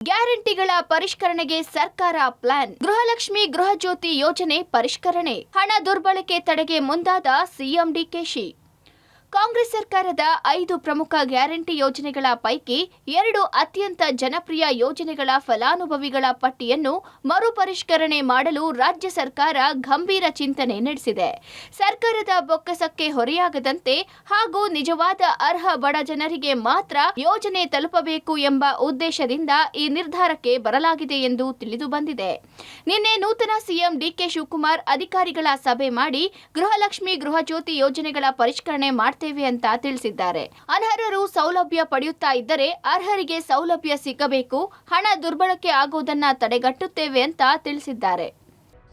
ಗ್ಯಾರಂಟಿಗಳ ಪರಿಷ್ಕರಣೆಗೆ ಸರ್ಕಾರ ಪ್ಲಾನ್. ಗೃಹಲಕ್ಷ್ಮಿ ಗೃಹಜ್ಯೋತಿ ಯೋಜನೆ ಪರಿಷ್ಕರಣೆ. ಹಣ ದುರ್ಬಳಕೆ ತಡೆಗೆ ಮುಂದಾದ ಸಿಎಂ ಡಿಕೆಶಿ. ಕಾಂಗ್ರೆಸ್ ಸರ್ಕಾರದ 5 ಪ್ರಮುಖ ಗ್ಯಾರಂಟಿ ಯೋಜನೆಗಳ ಪೈಕಿ 2 ಅತ್ಯಂತ ಜನಪ್ರಿಯ ಯೋಜನೆಗಳ ಫಲಾನುಭವಿಗಳ ಪಟ್ಟಿಯನ್ನು ಮರುಪರಿಷ್ಕರಣೆ ಮಾಡಲು ರಾಜ್ಯ ಸರ್ಕಾರ ಗಂಭೀರ ಚಿಂತನೆ ನಡೆಸಿದೆ. ಸರ್ಕಾರದ ಬೊಕ್ಕಸಕ್ಕೆ ಹೊರೆಯಾಗದಂತೆ ಹಾಗೂ ನಿಜವಾದ ಅರ್ಹ ಬಡ ಜನರಿಗೆ ಮಾತ್ರ ಯೋಜನೆ ತಲುಪಬೇಕು ಎಂಬ ಉದ್ದೇಶದಿಂದ ಈ ನಿರ್ಧಾರಕ್ಕೆ ಬರಲಾಗಿದೆ ಎಂದು ತಿಳಿದು ಬಂದಿದೆ. ನಿನ್ನೆ ನೂತನ ಸಿಎಂ ಡಿಕೆ ಶಿವಕುಮಾರ್ ಅಧಿಕಾರಿಗಳ ಸಭೆ ಮಾಡಿ ಗೃಹಲಕ್ಷ್ಮಿ ಗೃಹಜ್ಯೋತಿ ಯೋಜನೆಗಳ ಪರಿಷ್ಕರಣೆ ಅಂತ ತಿಳಿಸಿದ್ದಾರೆ. ಅನರ್ಹರು ಸೌಲಭ್ಯ ಪಡೆಯುತ್ತಾ ಇದ್ದರೆ ಅರ್ಹರಿಗೆ ಸೌಲಭ್ಯ ಸಿಗಬೇಕು, ಹಣ ದುರ್ಬಳಕೆ ಆಗುವುದನ್ನ ತಡೆಗಟ್ಟುತ್ತೇವೆ ಅಂತ ತಿಳಿಸಿದ್ದಾರೆ.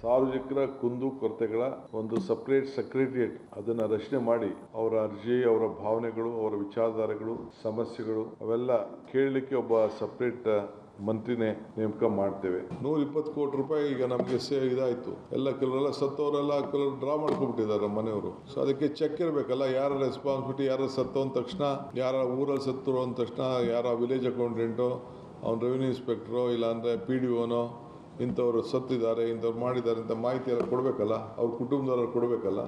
ಸಾರ್ವಜನಿಕರ ಕುಂದು ಕೊರತೆಗಳ ಒಂದು ಸಪರೇಟ್ ಸೆಕ್ರೆಟರಿಯೇಟ್ ಅದನ್ನು ರಚನೆ ಮಾಡಿ ಅವರ ಅರ್ಜಿ, ಅವರ ಭಾವನೆಗಳು, ಅವರ ವಿಚಾರಧಾರೆಗಳು, ಸಮಸ್ಯೆಗಳು ಅವೆಲ್ಲ ಕೇಳಲಿಕ್ಕೆ ಒಬ್ಬ ಸಪರೇಟ್ ಮಂತ್ರಿನೇ ನೇಮಕ ಮಾಡ್ತೇವೆ. 120 ಕೋಟಿ ರೂಪಾಯಿ ಈಗ ನಮಗೆ ಇದಾಯ್ತು. ಕೆಲವರೆಲ್ಲ ಸತ್ತವರೆಲ್ಲ ಕೆಲವರು ಡ್ರಾ ಮಾಡ್ಕೊಂಡ್ಬಿಟ್ಟಿದ್ದಾರೆ ಮನೆಯವರು. ಸೊ ಅದಕ್ಕೆ ಚೆಕ್ ಇರಬೇಕಲ್ಲ, ಯಾರ ರೆಸ್ಪಾನ್ಸಿಬಿಲಿಟಿ, ಯಾರ ಸತ್ತು ಅಂದ ತಕ್ಷಣ, ಯಾರ ಊರಲ್ಲಿ ಸತ್ತರು ಅಂದ ತಕ್ಷಣ, ಯಾರ ವಿಲೇಜ್ ಅಕೌಂಟೆಂಟು, ಅವ್ನ ರೆವಿನ್ಯೂ ಇನ್ಸ್ಪೆಕ್ಟ್ರೋ ಇಲ್ಲಾಂದರೆ PDOನೋ ಇಂಥವ್ರು ಸತ್ತಿದ್ದಾರೆ, ಇಂಥವ್ರು ಮಾಡಿದ್ದಾರೆ ಅಂತ ಮಾಹಿತಿ ಎಲ್ಲ ಕೊಡಬೇಕಲ್ಲ, ಅವ್ರ ಕುಟುಂಬದವ್ರು ಕೊಡಬೇಕಲ್ಲ.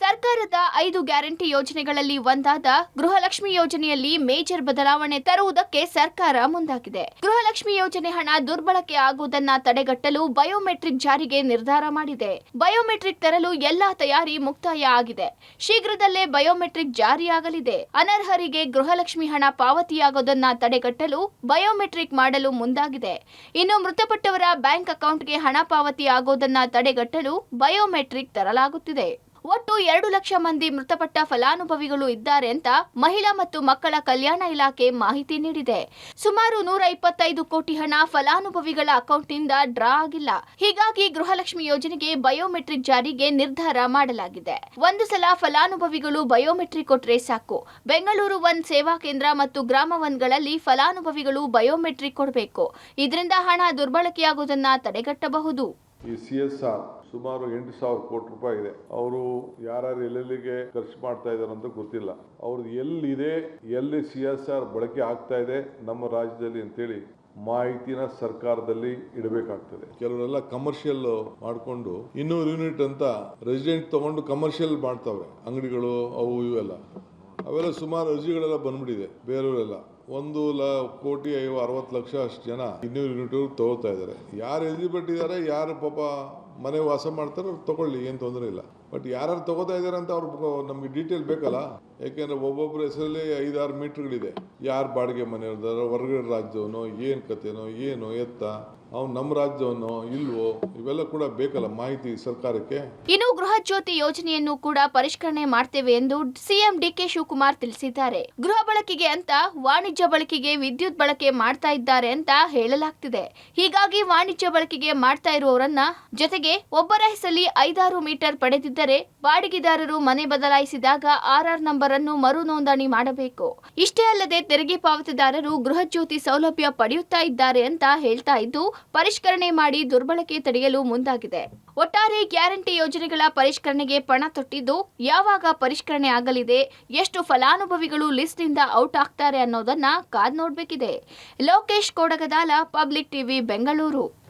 ಸರ್ಕಾರದ 5 ಗ್ಯಾರಂಟಿ ಯೋಜನೆಗಳಲ್ಲಿ ಒಂದಾದ ಗೃಹಲಕ್ಷ್ಮಿ ಯೋಜನೆಯಲ್ಲಿ ಮೇಜರ್ ಬದಲಾವಣೆ ತರುವುದಕ್ಕೆ ಸರ್ಕಾರ ಮುಂದಾಗಿದೆ. ಗೃಹಲಕ್ಷ್ಮಿ ಯೋಜನೆ ಹಣ ದುರ್ಬಳಕೆ ಆಗುವುದನ್ನು ತಡೆಗಟ್ಟಲು ಬಯೋಮೆಟ್ರಿಕ್ ಜಾರಿಗೆ ನಿರ್ಧಾರ ಮಾಡಿದೆ. ಬಯೋಮೆಟ್ರಿಕ್ ತರಲು ಎಲ್ಲಾ ತಯಾರಿ ಮುಕ್ತಾಯ ಆಗಿದೆ. ಶೀಘ್ರದಲ್ಲೇ ಬಯೋಮೆಟ್ರಿಕ್ ಜಾರಿಯಾಗಲಿದೆ. ಅನರ್ಹರಿಗೆ ಗೃಹಲಕ್ಷ್ಮಿ ಹಣ ಪಾವತಿಯಾಗುವುದನ್ನು ತಡೆಗಟ್ಟಲು ಬಯೋಮೆಟ್ರಿಕ್ ಮಾಡಲು ಮುಂದಾಗಿದೆ. ಇನ್ನು ಮೃತಪಟ್ಟವರ ಬ್ಯಾಂಕ್ ಅಕೌಂಟ್ಗೆ ಹಣ ಪಾವತಿ ಆಗುವುದನ್ನು ತಡೆಗಟ್ಟಲು ಬಯೋಮೆಟ್ರಿಕ್ ತರಲಾಗುತ್ತಿದೆ. ಒಟ್ಟು 2 ಲಕ್ಷ ಮಂದಿ ಮೃತಪಟ್ಟ ಫಲಾನುಭವಿಗಳು ಇದ್ದಾರೆ ಅಂತ ಮಹಿಳಾ ಮತ್ತು ಮಕ್ಕಳ ಕಲ್ಯಾಣ ಇಲಾಖೆ ಮಾಹಿತಿ ನೀಡಿದೆ. ಸುಮಾರು 125 ಕೋಟಿ ಹಣ ಫಲಾನುಭವಿಗಳ ಅಕೌಂಟ್ನಿಂದ ಡ್ರಾ ಆಗಿಲ್ಲ. ಹೀಗಾಗಿ ಗೃಹಲಕ್ಷ್ಮಿ ಯೋಜನೆಗೆ ಬಯೋಮೆಟ್ರಿಕ್ ಜಾರಿಗೆ ನಿರ್ಧಾರ ಮಾಡಲಾಗಿದೆ. ಒಂದು ಸಲ ಫಲಾನುಭವಿಗಳು ಬಯೋಮೆಟ್ರಿಕ್ ಕೊಟ್ಟರೆ ಸಾಕು. ಬೆಂಗಳೂರು 1 ಸೇವಾ ಕೇಂದ್ರ ಮತ್ತು ಗ್ರಾಮ 1ಗಳಲ್ಲಿ ಫಲಾನುಭವಿಗಳು ಬಯೋಮೆಟ್ರಿಕ್ ಕೊಡಬೇಕು. ಇದರಿಂದ ಹಣ ದುರ್ಬಳಕೆಯಾಗುವುದನ್ನು ತಡೆಗಟ್ಟಬಹುದು. ಈ CSR ಸುಮಾರು 8,000 ಕೋಟಿ ರೂಪಾಯಿ ಇದೆ. ಅವರು ಯಾರ್ಯಾರು ಎಲ್ಲೆಲ್ಲಿಗೆ ಖರ್ಚು ಮಾಡ್ತಾ ಇದ್ದಾರೆ ಅಂತ ಗೊತ್ತಿಲ್ಲ. ಅವ್ರದ್ದು ಎಲ್ಲಿದೆ, ಎಲ್ಲಿ CSR ಬಳಕೆ ಆಗ್ತಾ ಇದೆ ನಮ್ಮ ರಾಜ್ಯದಲ್ಲಿ ಅಂತೇಳಿ ಮಾಹಿತಿನ ಸರ್ಕಾರದಲ್ಲಿ ಇಡಬೇಕಾಗ್ತದೆ. ಕೆಲವರೆಲ್ಲ ಕಮರ್ಷಿಯಲ್ ಮಾಡಿಕೊಂಡು 200 ಯೂನಿಟ್ ಅಂತ ರೆಸಿಡೆಂಟ್ ತಗೊಂಡು ಕಮರ್ಷಿಯಲ್ ಮಾಡ್ತಾವ್ರೆ, ಅಂಗಡಿಗಳು ಅವು ಇವೆಲ್ಲ. ಅವೆಲ್ಲ ಸುಮಾರು ಅರ್ಜಿಗಳೆಲ್ಲ ಬಂದ್ಬಿಟ್ಟಿದೆ. ಬೇರೆಯವರೆಲ್ಲ 1,60,00,000 ಅಷ್ಟು ಜನ 200 ಯೂನಿಟ್ ತಗೋತಾ ಇದ್ದಾರೆ. ಯಾರು ಎಲಿಜಿಬಿಲಿಟಿ ಇದ್ದಾರೆ, ಯಾರು ಪಾಪ ಮನೆ ವಾಸ ಮಾಡ್ತಾರೆ, ಅವ್ರು ತಗೊಳ್ಳಿ, ಏನು ತೊಂದರೆ ಇಲ್ಲ. ಬಟ್ ಯಾರು ತಗೋತಾ ಇದ್ದಾರೆ ಅಂತ ಅವ್ರು ನಮಗೆ ಡೀಟೇಲ್ ಬೇಕಲ್ಲ. ಯಾಕೆಂದರೆ ಒಬ್ಬೊಬ್ಬರ ಹೆಸರಲ್ಲಿ 5-6 ಮೀಟ್ರ್ಗಳಿದೆ. ಯಾರು ಬಾಡಿಗೆ ಮನೆಯವ್ರದಾರ, ಹೊರಗಡೆ ರಾಜ್ಯವನೋ, ಏನು ಕತೆನೋ, ಏನು ಎತ್ತ, ಅವ್ನು ನಮ್ಮ ರಾಜ್ಯವನ್ನೋ ಇಲ್ವೋ, ಇವೆಲ್ಲ ಕೂಡ ಬೇಕಲ್ಲ ಮಾಹಿತಿ ಸರ್ಕಾರಕ್ಕೆ. ಇನ್ನು ಗೃಹಜ್ಯೋತಿ ಯೋಜನೆಯನ್ನು ಕೂಡ ಪರಿಷ್ಕರಣೆ ಮಾಡ್ತೇವೆ ಎಂದು ಸಿಎಂ ಡಿಕೆ ಶಿವಕುಮಾರ್ ತಿಳಿಸಿದ್ದಾರೆ. ಗೃಹ ಬಳಕೆಗೆ ಅಂತ ವಾಣಿಜ್ಯ ಬಳಕೆಗೆ ವಿದ್ಯುತ್ ಬಳಕೆ ಮಾಡ್ತಾ ಇದ್ದಾರೆ ಅಂತ ಹೇಳಲಾಗ್ತಿದೆ. ಹೀಗಾಗಿ ವಾಣಿಜ್ಯ ಬಳಕೆಗೆ ಮಾಡ್ತಾ ಇರುವವರನ್ನ, ಜೊತೆಗೆ ಒಬ್ಬರ ಹೆಸರಲ್ಲಿ 5-6 ಮೀಟರ್ ಪಡೆದಿದ್ದರೆ ಬಾಡಿಗೆದಾರರು ಮನೆ ಬದಲಾಯಿಸಿದಾಗ RR ನಂಬರ್ ಅನ್ನು ಮರು ನೋಂದಣಿ ಮಾಡಬೇಕು. ಇಷ್ಟೇ ಅಲ್ಲದೆ ತೆರಿಗೆ ಪಾವತಿದಾರರು ಗೃಹಜ್ಯೋತಿ ಸೌಲಭ್ಯ ಪಡೆಯುತ್ತಾ ಇದ್ದಾರೆ ಅಂತ ಹೇಳ್ತಾ ಇದ್ದು ಪರಿಷ್ಕರಣೆ ಮಾಡಿ ದುರ್ಬಳಕೆ ತಡೆಯಲು ಮುಂದಾಗಿದೆ. ಒಟ್ಟಾರೆ ಗ್ಯಾರಂಟಿ ಯೋಜನೆಗಳ ಪರಿಷ್ಕರಣೆಗೆ ಪಣ ತೊಟ್ಟಿದ್ದು, ಯಾವಾಗ ಪರಿಷ್ಕರಣೆ ಆಗಲಿದೆ, ಎಷ್ಟು ಫಲಾನುಭವಿಗಳು ಲಿಸ್ಟ್ ನಿಂದ ಔಟ್ ಆಗ್ತಾರೆ ಅನ್ನೋದನ್ನ ಕಾದ್ ನೋಡಬೇಕಿದೆ. Lokesh Kodagadala, public TV, Bengaluru.